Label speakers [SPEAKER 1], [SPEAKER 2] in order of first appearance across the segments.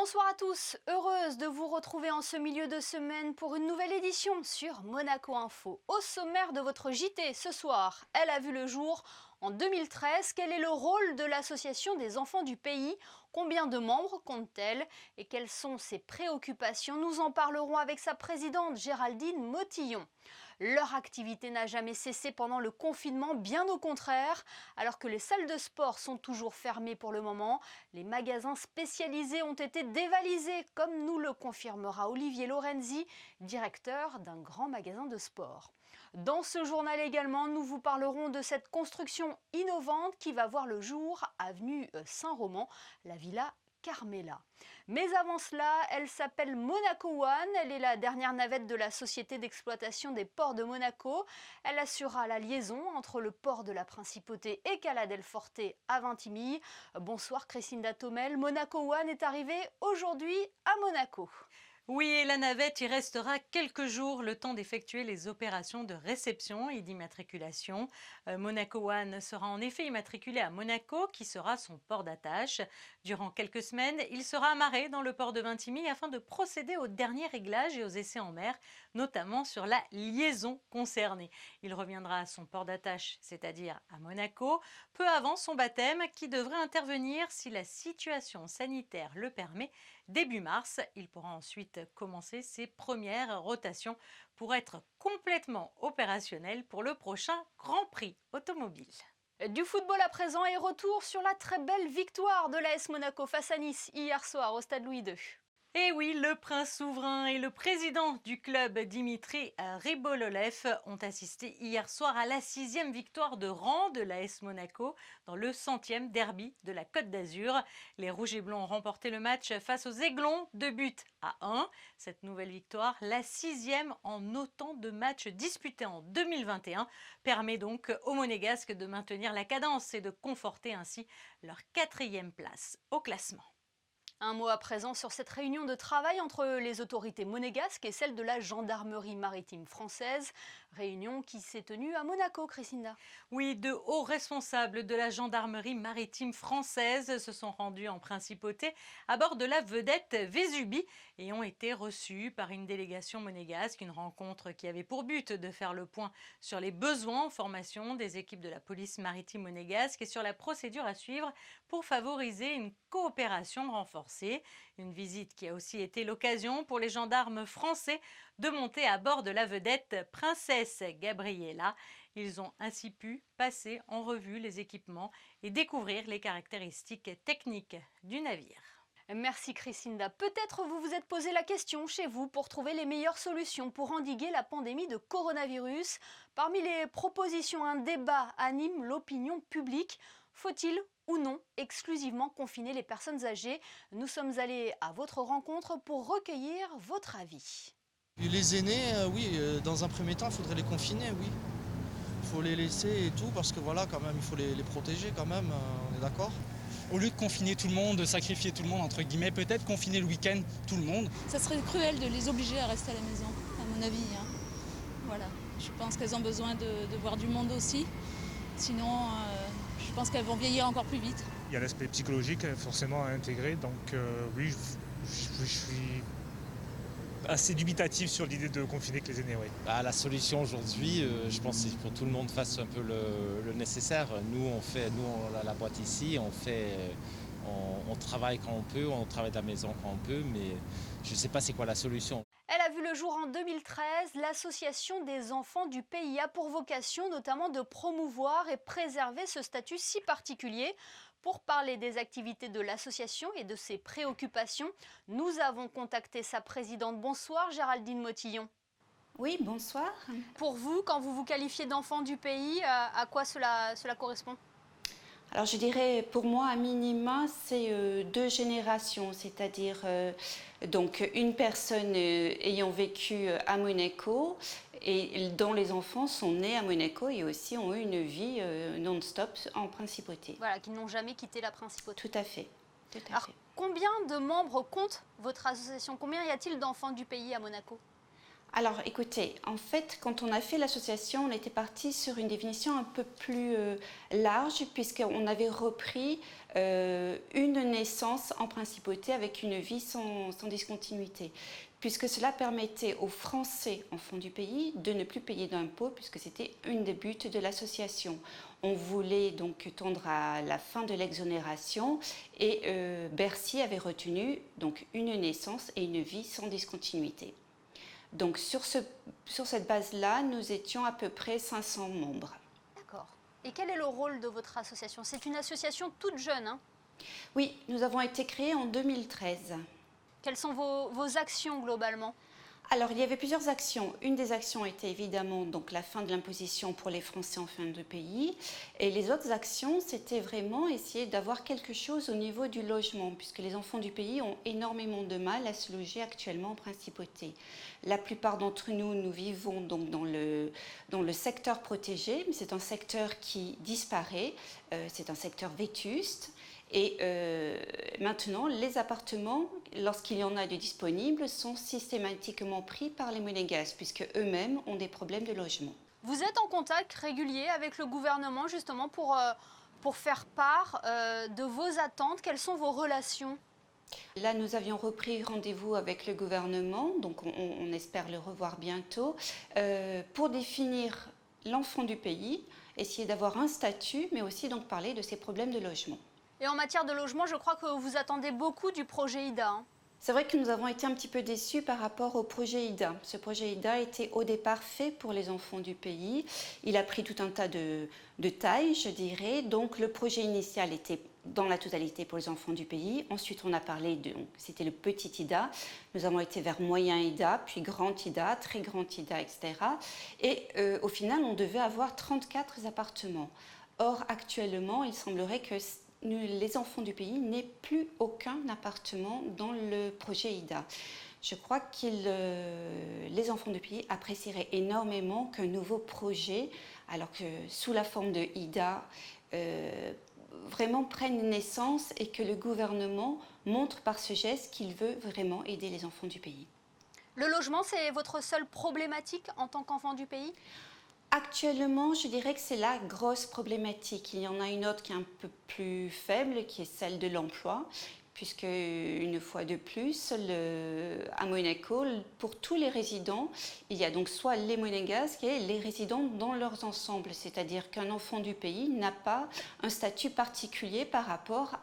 [SPEAKER 1] Bonsoir à tous, heureuse de vous retrouver en ce milieu de semaine pour une nouvelle édition sur Monaco Info. Au sommaire de votre JT ce soir, elle a vu le jour en 2013. Quel est le rôle de l'association des enfants du pays? Combien de membres compte-t-elle? Et quelles sont ses préoccupations? Nous en parlerons avec sa présidente Géraldine Motillon. Leur activité n'a jamais cessé pendant le confinement, bien au contraire. Alors que les salles de sport sont toujours fermées pour le moment, les magasins spécialisés ont été dévalisés, comme nous le confirmera Olivier Lorenzi, directeur d'un grand magasin de sport. Dans ce journal également, nous vous parlerons de cette construction innovante qui va voir le jour avenue Saint-Roman, la Villa Carmela. Mais avant cela, elle s'appelle Monaco One. Elle est la dernière navette de la société d'exploitation des ports de Monaco. Elle assurera la liaison entre le port de la Principauté et Cala del Forte à Vintimille. Bonsoir Christine Datomel. Monaco One est arrivée aujourd'hui à Monaco.
[SPEAKER 2] Oui, et la navette y restera quelques jours, le temps d'effectuer les opérations de réception et d'immatriculation. Monaco One sera en effet immatriculé à Monaco, qui sera son port d'attache. Durant quelques semaines, il sera amarré dans le port de Vintimille afin de procéder aux derniers réglages et aux essais en mer, notamment sur la liaison concernée. Il reviendra à son port d'attache, c'est-à-dire à Monaco, peu avant son baptême, qui devrait intervenir si la situation sanitaire le permet. Début mars, il pourra ensuite commencer ses premières rotations pour être complètement opérationnel pour le prochain Grand Prix automobile.
[SPEAKER 1] Du football à présent et retour sur la très belle victoire de l'AS Monaco face à Nice hier soir au stade Louis II.
[SPEAKER 2] Et oui, le prince souverain et le président du club, Dimitri Ribololev, ont assisté hier soir à la 6e victoire de rang de l'AS Monaco dans le 100e derby de la Côte d'Azur. Les Rouges et Blancs ont remporté le match face aux Aiglons, 2-1. Cette nouvelle victoire, la 6e en autant de matchs disputés en 2021, permet donc aux Monégasques de maintenir la cadence et de conforter ainsi leur 4e place au classement.
[SPEAKER 1] Un mot à présent sur cette réunion de travail entre les autorités monégasques et celle de la gendarmerie maritime française. Réunion qui s'est tenue à Monaco, Christina.
[SPEAKER 2] Oui, de hauts responsables de la gendarmerie maritime française se sont rendus en principauté à bord de la vedette Vésubie et ont été reçus par une délégation monégasque. Une rencontre qui avait pour but de faire le point sur les besoins en formation des équipes de la police maritime monégasque et sur la procédure à suivre pour favoriser une coopération renforcée. Une visite qui a aussi été l'occasion pour les gendarmes français de monter à bord de la vedette Princesse Gabriella. Ils ont ainsi pu passer en revue les équipements et découvrir les caractéristiques techniques du navire.
[SPEAKER 1] Merci Christinda. Peut-être vous vous êtes posé la question chez vous pour trouver les meilleures solutions pour endiguer la pandémie de coronavirus. Parmi les propositions, un débat anime l'opinion publique. Faut-il ou non exclusivement confiner les personnes âgées? Nous sommes allés à votre rencontre pour recueillir votre avis.
[SPEAKER 3] Les aînés, oui, dans un premier temps, il faudrait les confiner, oui. Il faut les laisser et tout, parce que voilà, quand même, il faut les protéger quand même, on est d'accord?
[SPEAKER 4] Au lieu de confiner tout le monde, de sacrifier tout le monde, entre guillemets, peut-être confiner le week-end tout le monde.
[SPEAKER 5] Ça serait cruel de les obliger à rester à la maison, à mon avis. Voilà. Je pense qu'elles ont besoin de voir du monde aussi. Sinon, je pense qu'elles vont vieillir encore plus vite.
[SPEAKER 6] Il y a l'aspect psychologique forcément à intégrer, donc oui, je suis assez dubitatif sur l'idée de confiner que les aînés. Oui.
[SPEAKER 7] La solution aujourd'hui, je pense qu'il faut que tout le monde fasse un peu le nécessaire. Nous, on a la boîte ici, on travaille quand on peut, on travaille de la maison quand on peut, mais je ne sais pas c'est quoi la solution.
[SPEAKER 1] Elle a vu le jour en 2013. L'association des enfants du pays a pour vocation notamment de promouvoir et préserver ce statut si particulier. Pour parler des activités de l'association et de ses préoccupations, nous avons contacté sa présidente. Bonsoir Géraldine Motillon.
[SPEAKER 8] Oui, bonsoir.
[SPEAKER 1] Pour vous, quand vous vous qualifiez d'enfant du pays, à quoi cela correspond ?
[SPEAKER 8] Alors je dirais pour moi à minima c'est 2 générations, c'est-à-dire donc une personne ayant vécu à Monaco et dont les enfants sont nés à Monaco et aussi ont eu une vie non-stop en principauté.
[SPEAKER 1] Voilà, qui n'ont jamais quitté la principauté.
[SPEAKER 8] Tout à fait.
[SPEAKER 1] Alors, combien de membres compte votre association? Combien y a-t-il d'enfants du pays à Monaco?
[SPEAKER 8] Alors écoutez, en fait, quand on a fait l'association, on était parti sur une définition un peu plus large, puisqu'on avait repris une naissance en principauté avec une vie sans discontinuité, puisque cela permettait aux Français enfants du pays de ne plus payer d'impôts, puisque c'était une des buts de l'association. On voulait donc tendre à la fin de l'exonération et Bercy avait retenu donc une naissance et une vie sans discontinuité. Donc sur cette base-là, nous étions à peu près 500 membres.
[SPEAKER 1] D'accord. Et quel est le rôle de votre association? C'est une association toute jeune, hein?
[SPEAKER 8] Oui, nous avons été créés en 2013.
[SPEAKER 1] Quelles sont vos actions globalement?
[SPEAKER 8] Alors, il y avait plusieurs actions. Une des actions était évidemment donc, la fin de l'imposition pour les Français en fin de pays. Et les autres actions, c'était vraiment essayer d'avoir quelque chose au niveau du logement, puisque les enfants du pays ont énormément de mal à se loger actuellement en principauté. La plupart d'entre nous, nous vivons donc dans le secteur protégé, mais c'est un secteur qui disparaît, c'est un secteur vétuste. Et maintenant, les appartements, lorsqu'il y en a de disponibles, sont systématiquement pris par les Monégasques, puisque eux-mêmes ont des problèmes de logement.
[SPEAKER 1] Vous êtes en contact régulier avec le gouvernement justement pour faire part de vos attentes. Quelles sont vos relations?
[SPEAKER 8] Là, nous avions repris rendez-vous avec le gouvernement, donc on espère le revoir bientôt, pour définir l'enfant du pays, essayer d'avoir un statut, mais aussi donc parler de ces problèmes de logement.
[SPEAKER 1] Et en matière de logement, je crois que vous attendez beaucoup du projet IDA. Hein.
[SPEAKER 8] C'est vrai que nous avons été un petit peu déçus par rapport au projet IDA. Ce projet IDA était au départ fait pour les enfants du pays. Il a pris tout un tas de tailles, je dirais. Donc le projet initial était dans la totalité pour les enfants du pays. Ensuite, on a parlé de... C'était le petit IDA. Nous avons été vers moyen IDA, puis grand IDA, très grand IDA, etc. Et au final, on devait avoir 34 appartements. Or, actuellement, il semblerait que les enfants du pays n'aient plus aucun appartement dans le projet IDA. Je crois que les enfants du pays apprécieraient énormément qu'un nouveau projet, alors que sous la forme de IDA, vraiment prenne naissance et que le gouvernement montre par ce geste qu'il veut vraiment aider les enfants du pays.
[SPEAKER 1] Le logement, c'est votre seule problématique en tant qu'enfant du pays ?
[SPEAKER 8] Actuellement, je dirais que c'est la grosse problématique. Il y en a une autre qui est un peu plus faible, qui est celle de l'emploi, puisque une fois de plus, à Monaco, pour tous les résidents, il y a donc soit les Monégasques et les résidents dans leurs ensembles, c'est-à-dire qu'un enfant du pays n'a pas un statut particulier par rapport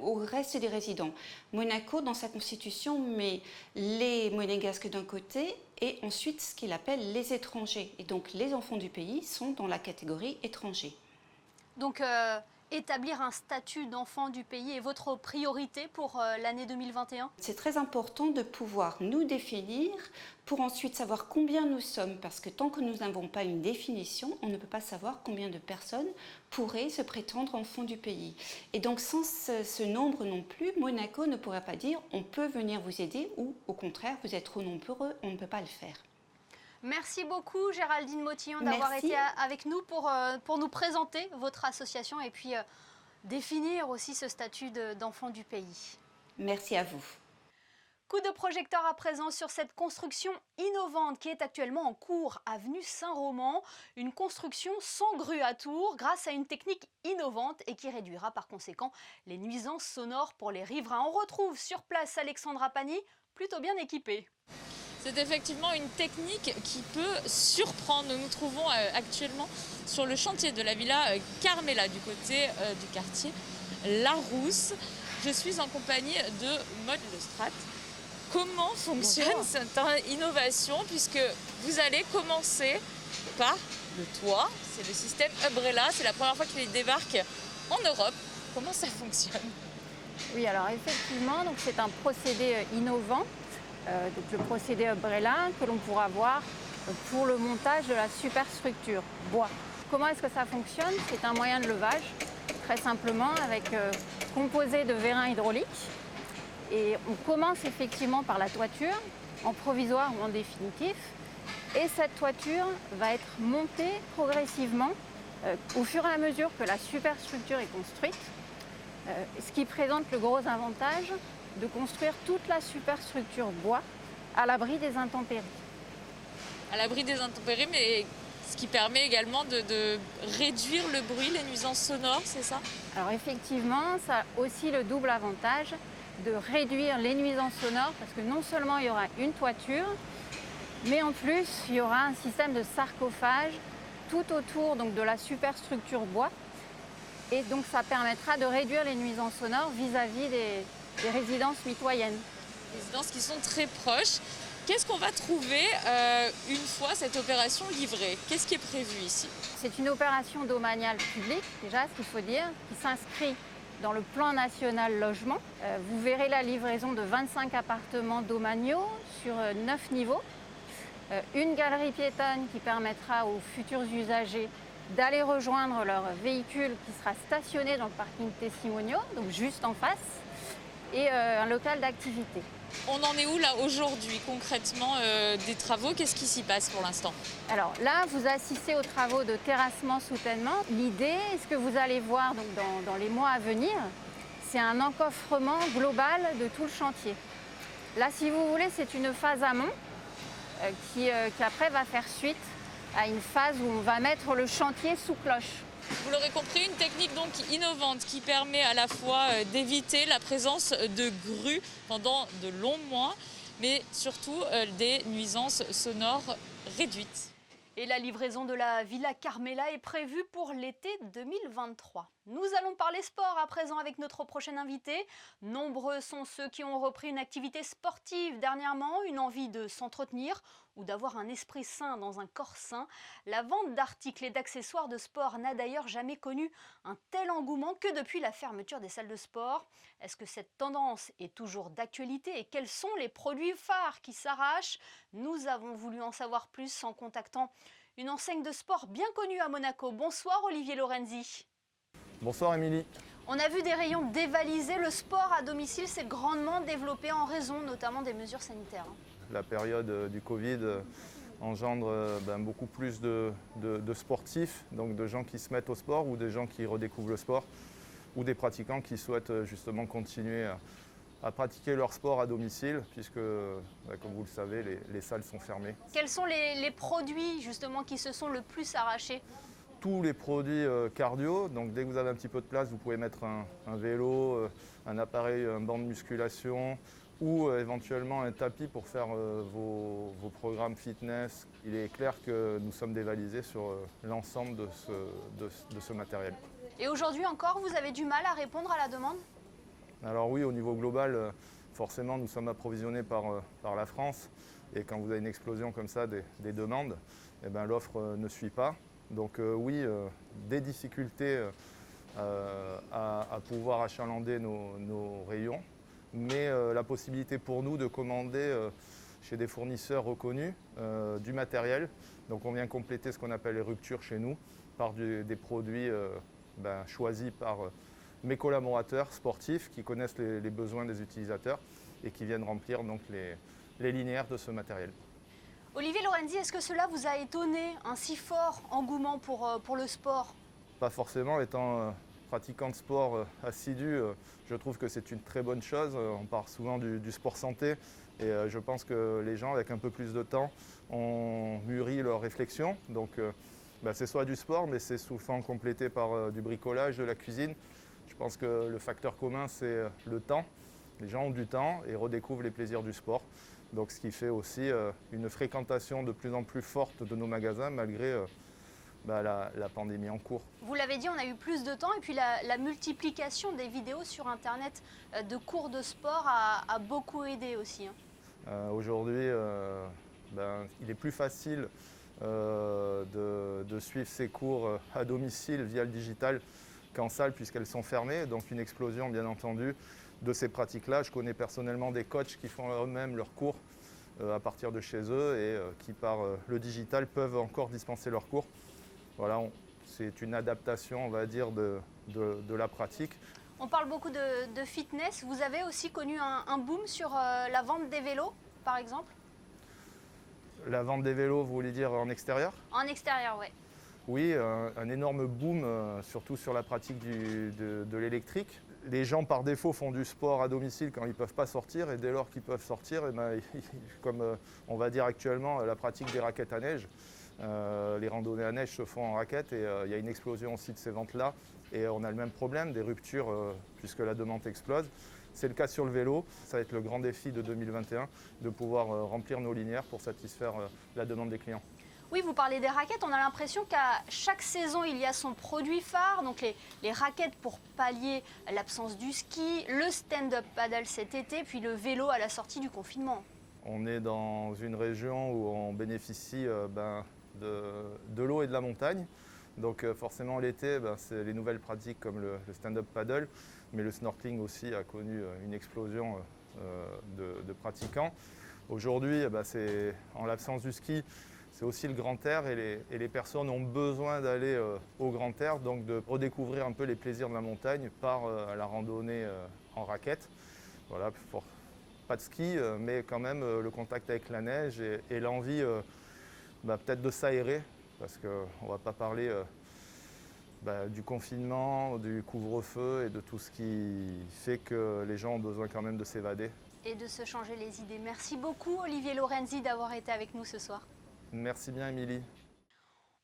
[SPEAKER 8] au reste des résidents. Monaco, dans sa constitution, met les Monégasques d'un côté et ensuite ce qu'il appelle les étrangers. Et donc les enfants du pays sont dans la catégorie étrangers.
[SPEAKER 1] Donc établir un statut d'enfant du pays est votre priorité pour l'année 2021 ?
[SPEAKER 8] C'est très important de pouvoir nous définir pour ensuite savoir combien nous sommes, parce que tant que nous n'avons pas une définition, on ne peut pas savoir combien de personnes pourraient se prétendre enfants du pays. Et donc sans ce nombre non plus, Monaco ne pourra pas dire on peut venir vous aider ou au contraire vous êtes trop nombreux, on ne peut pas le faire.
[SPEAKER 1] Merci beaucoup Géraldine Motillon d'avoir été avec nous pour nous présenter votre association et puis définir aussi ce statut d'enfant du pays.
[SPEAKER 8] Merci à vous.
[SPEAKER 1] Coup de projecteur à présent sur cette construction innovante qui est actuellement en cours avenue Saint-Roman. Une construction sans grue à tour grâce à une technique innovante et qui réduira par conséquent les nuisances sonores pour les riverains. On retrouve sur place Alexandra Pani, plutôt bien équipée.
[SPEAKER 9] C'est effectivement une technique qui peut surprendre. Nous nous trouvons actuellement sur le chantier de la villa Carmela du côté du quartier La Rousse. Je suis en compagnie de Maud Lestrade. Comment fonctionne cette innovation puisque vous allez commencer par le toit. C'est le système Umbrella, c'est la première fois qu'il débarque en Europe. Comment ça fonctionne ?
[SPEAKER 10] Oui, alors effectivement, c'est un procédé innovant. Donc le procédé Umbrella que l'on pourra voir pour le montage de la superstructure bois. Comment est-ce que ça fonctionne ? C'est un moyen de levage, très simplement, composé de vérins hydrauliques. Et on commence effectivement par la toiture, en provisoire ou en définitif. Et cette toiture va être montée progressivement au fur et à mesure que la superstructure est construite, ce qui présente le gros avantage de construire toute la superstructure bois à l'abri des intempéries.
[SPEAKER 9] à l'abri des intempéries, mais ce qui permet également de réduire le bruit, les nuisances sonores, c'est ça?
[SPEAKER 10] Alors effectivement, ça a aussi le double avantage de réduire les nuisances sonores parce que non seulement il y aura une toiture, mais en plus il y aura un système de sarcophage tout autour donc, de la superstructure bois. Et donc ça permettra de réduire les nuisances sonores vis-à-vis des résidences mitoyennes.
[SPEAKER 9] Résidences qui sont très proches. Qu'est-ce qu'on va trouver une fois cette opération livrée? Qu'est-ce qui est prévu ici?
[SPEAKER 10] C'est une opération domaniale publique, déjà, ce qu'il faut dire, qui s'inscrit dans le plan national logement. Vous verrez la livraison de 25 appartements domaniaux sur 9 niveaux. Une galerie piétonne qui permettra aux futurs usagers d'aller rejoindre leur véhicule qui sera stationné dans le parking Tessimonio, donc juste en face, et un local d'activité.
[SPEAKER 9] On en est où là aujourd'hui concrètement des travaux? Qu'est-ce qui s'y passe pour l'instant?
[SPEAKER 10] Alors là, vous assistez aux travaux de terrassement-soutènement. L'idée, ce que vous allez voir donc, dans les mois à venir, c'est un encoffrement global de tout le chantier. Là, si vous voulez, c'est une phase amont qui après va faire suite à une phase où on va mettre le chantier sous cloche.
[SPEAKER 9] Vous l'aurez compris, une technique donc innovante qui permet à la fois d'éviter la présence de grues pendant de longs mois, mais surtout des nuisances sonores réduites.
[SPEAKER 1] Et la livraison de la Villa Carmela est prévue pour l'été 2023. Nous allons parler sport à présent avec notre prochain invité. Nombreux sont ceux qui ont repris une activité sportive dernièrement, une envie de s'entretenir ou d'avoir un esprit sain dans un corps sain. La vente d'articles et d'accessoires de sport n'a d'ailleurs jamais connu un tel engouement que depuis la fermeture des salles de sport. Est-ce que cette tendance est toujours d'actualité et quels sont les produits phares qui s'arrachent? Nous avons voulu en savoir plus en contactant une enseigne de sport bien connue à Monaco. Bonsoir Olivier Lorenzi.
[SPEAKER 11] Bonsoir Émilie.
[SPEAKER 1] On a vu des rayons dévalisés. Le sport à domicile s'est grandement développé en raison notamment des mesures sanitaires.
[SPEAKER 11] La période du Covid engendre beaucoup plus de sportifs, donc de gens qui se mettent au sport ou des gens qui redécouvrent le sport ou des pratiquants qui souhaitent justement continuer à pratiquer leur sport à domicile puisque, comme vous le savez, les salles sont fermées.
[SPEAKER 1] Quels sont les produits justement qui se sont le plus arrachés?
[SPEAKER 11] Tous les produits cardio, donc dès que vous avez un petit peu de place, vous pouvez mettre un vélo, un appareil, un banc de musculation ou éventuellement un tapis pour faire vos programmes fitness. Il est clair que nous sommes dévalisés sur l'ensemble de ce matériel.
[SPEAKER 1] Et aujourd'hui encore, vous avez du mal à répondre à la demande?
[SPEAKER 11] Alors oui, au niveau global, forcément, nous sommes approvisionnés par la France. Et quand vous avez une explosion comme ça des demandes, eh ben, l'offre ne suit pas. Donc oui, des difficultés à pouvoir achalander nos rayons, mais la possibilité pour nous de commander chez des fournisseurs reconnus du matériel. Donc on vient compléter ce qu'on appelle les ruptures chez nous par des produits choisis par mes collaborateurs sportifs qui connaissent les besoins des utilisateurs et qui viennent remplir donc les linéaires de ce matériel.
[SPEAKER 1] Olivier Lorenzi, est-ce que cela vous a étonné, un si fort engouement pour le sport?
[SPEAKER 11] Pas forcément, étant pratiquant de sport assidu, je trouve que c'est une très bonne chose. On parle souvent du sport santé et je pense que les gens, avec un peu plus de temps, ont mûri leur réflexion. Donc c'est soit du sport, mais c'est souvent complété par du bricolage, de la cuisine. Je pense que le facteur commun, c'est le temps. Les gens ont du temps et redécouvrent les plaisirs du sport. Donc, ce qui fait aussi une fréquentation de plus en plus forte de nos magasins malgré la pandémie en cours.
[SPEAKER 1] Vous l'avez dit, on a eu plus de temps et puis la multiplication des vidéos sur Internet de cours de sport a beaucoup aidé aussi.
[SPEAKER 11] Aujourd'hui, il est plus facile de suivre ces cours à domicile via le digital qu'en salle puisqu'elles sont fermées. Donc, une explosion, bien entendu, de ces pratiques-là. Je connais personnellement des coachs qui font eux-mêmes leurs cours à partir de chez eux et qui, par le digital, peuvent encore dispenser leurs cours. Voilà, c'est une adaptation, on va dire, de la pratique.
[SPEAKER 1] On parle beaucoup de fitness. Vous avez aussi connu un boom sur la vente des vélos, par exemple?
[SPEAKER 11] La vente des vélos, vous voulez dire en extérieur?
[SPEAKER 1] En extérieur, oui.
[SPEAKER 11] Oui, un énorme boom, surtout sur la pratique de l'électrique. les gens par défaut font du sport à domicile quand ils ne peuvent pas sortir, et dès lors qu'ils peuvent sortir, eh ben, comme on va dire actuellement la pratique des raquettes à neige, les randonnées à neige se font en raquettes, et il y a une explosion aussi de ces ventes-là, et on a le même problème, des ruptures puisque la demande explose. C'est le cas sur le vélo, ça va être le grand défi de 2021, de pouvoir remplir nos linéaires pour satisfaire la demande des clients.
[SPEAKER 1] Oui, vous parlez des raquettes, on a l'impression qu'à chaque saison, il y a son produit phare, donc les raquettes pour pallier l'absence du ski, le stand-up paddle cet été, puis le vélo à la sortie du confinement.
[SPEAKER 11] On est dans une région où on bénéficie de l'eau et de la montagne. Donc forcément l'été, c'est les nouvelles pratiques comme le stand-up paddle, mais le snorkeling aussi a connu une explosion de pratiquants. Aujourd'hui, c'est en l'absence du ski, c'est aussi le grand air, et les personnes ont besoin d'aller au grand air, donc de redécouvrir un peu les plaisirs de la montagne par la randonnée en raquette. Voilà, pas de ski, mais quand même le contact avec la neige et l'envie peut-être de s'aérer, parce qu'on ne va pas parler du confinement, du couvre-feu et de tout ce qui fait que les gens ont besoin quand même de s'évader.
[SPEAKER 1] Et de se changer les idées. Merci beaucoup Olivier Lorenzi d'avoir été avec nous ce soir.
[SPEAKER 11] Merci bien Émilie.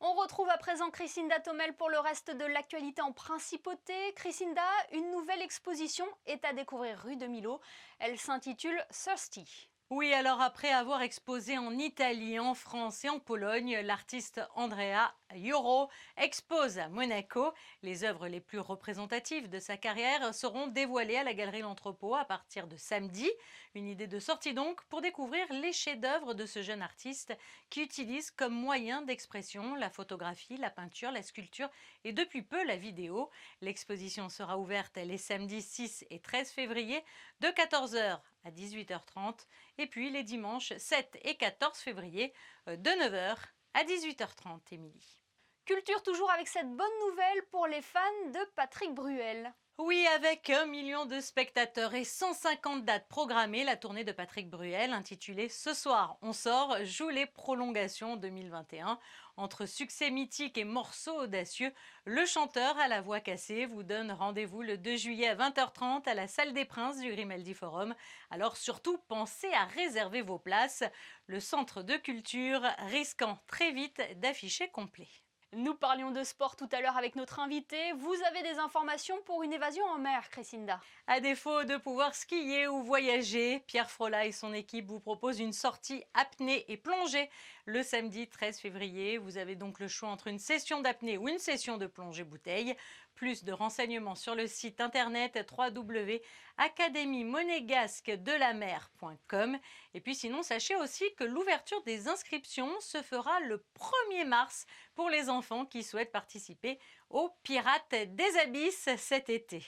[SPEAKER 1] On retrouve à présent Crisinda Thomel pour le reste de l'actualité en principauté. Crisinda, une nouvelle exposition est à découvrir rue de Millau. Elle s'intitule Thirsty.
[SPEAKER 2] Oui, alors après avoir exposé en Italie, en France et en Pologne, l'artiste Andrea Ioro expose à Monaco. Les œuvres les plus représentatives de sa carrière seront dévoilées à la Galerie L'Entrepôt à partir de samedi. Une idée de sortie donc pour découvrir les chefs-d'œuvre de ce jeune artiste qui utilise comme moyen d'expression la photographie, la peinture, la sculpture et depuis peu la vidéo. L'exposition sera ouverte les samedis 6 et 13 février de 14h à 18h30 et puis les dimanches 7 et 14 février de 9h à 18h30, Émilie.
[SPEAKER 1] Culture toujours avec cette bonne nouvelle pour les fans de Patrick Bruel.
[SPEAKER 2] Oui, avec 1 million de spectateurs et 150 dates programmées, la tournée de Patrick Bruel, intitulée « Ce soir, on sort », joue les prolongations 2021. Entre succès mythiques et morceaux audacieux, le chanteur à la voix cassée vous donne rendez-vous le 2 juillet à 20h30 à la Salle des Princes du Grimaldi Forum. Alors surtout, pensez à réserver vos places. Le centre de culture risquant très vite d'afficher complet.
[SPEAKER 1] Nous parlions de sport tout à l'heure avec notre invité. Vous avez des informations pour une évasion en mer, Crisinda?
[SPEAKER 2] À défaut de pouvoir skier ou voyager, Pierre Frolla et son équipe vous proposent une sortie apnée et plongée le samedi 13 février. Vous avez donc le choix entre une session d'apnée ou une session de plongée bouteille. Plus de renseignements sur le site internet www.académie-monégasque-de-la-mer.com. Et puis sinon, sachez aussi que l'ouverture des inscriptions se fera le 1er mars pour les enfants qui souhaitent participer aux Pirates des Abysses cet été.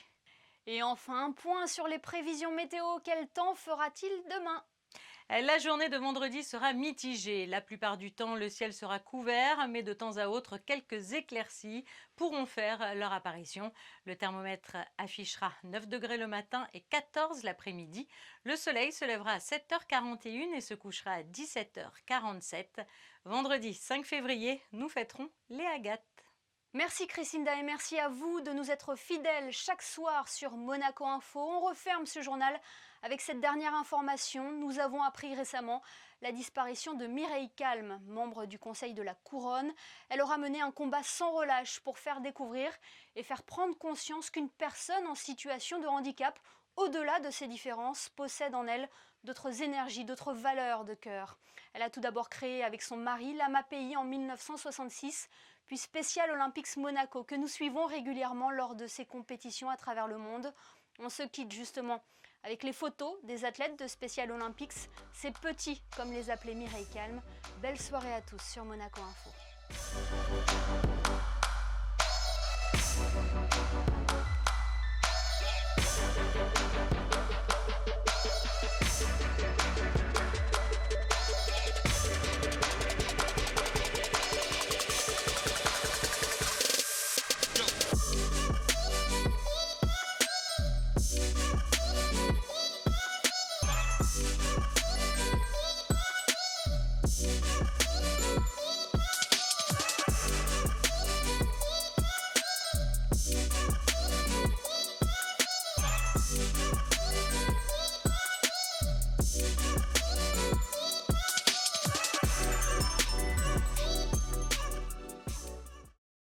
[SPEAKER 1] Et enfin, un point sur les prévisions météo. Quel temps fera-t-il demain ?
[SPEAKER 2] La journée de vendredi sera mitigée. La plupart du temps, le ciel sera couvert, mais de temps à autre, quelques éclaircies pourront faire leur apparition. Le thermomètre affichera 9 degrés le matin et 14 l'après-midi. Le soleil se lèvera à 7h41 et se couchera à 17h47. Vendredi 5 février, nous fêterons les Agates.
[SPEAKER 1] Merci Crisinda et merci à vous de nous être fidèles chaque soir sur Monaco Info. On referme ce journal avec cette dernière information. Nous avons appris récemment la disparition de Mireille Calme, membre du Conseil de la Couronne. Elle aura mené un combat sans relâche pour faire découvrir et faire prendre conscience qu'une personne en situation de handicap, au-delà de ses différences, possède en elle d'autres énergies, d'autres valeurs de cœur. Elle a tout d'abord créé avec son mari l'AMAPI en 1966, puis Special Olympics Monaco, que nous suivons régulièrement lors de ses compétitions à travers le monde. On se quitte justement avec les photos des athlètes de Special Olympics, ces petits, comme les appelait Mireille Calme. Belle soirée à tous sur Monaco Info.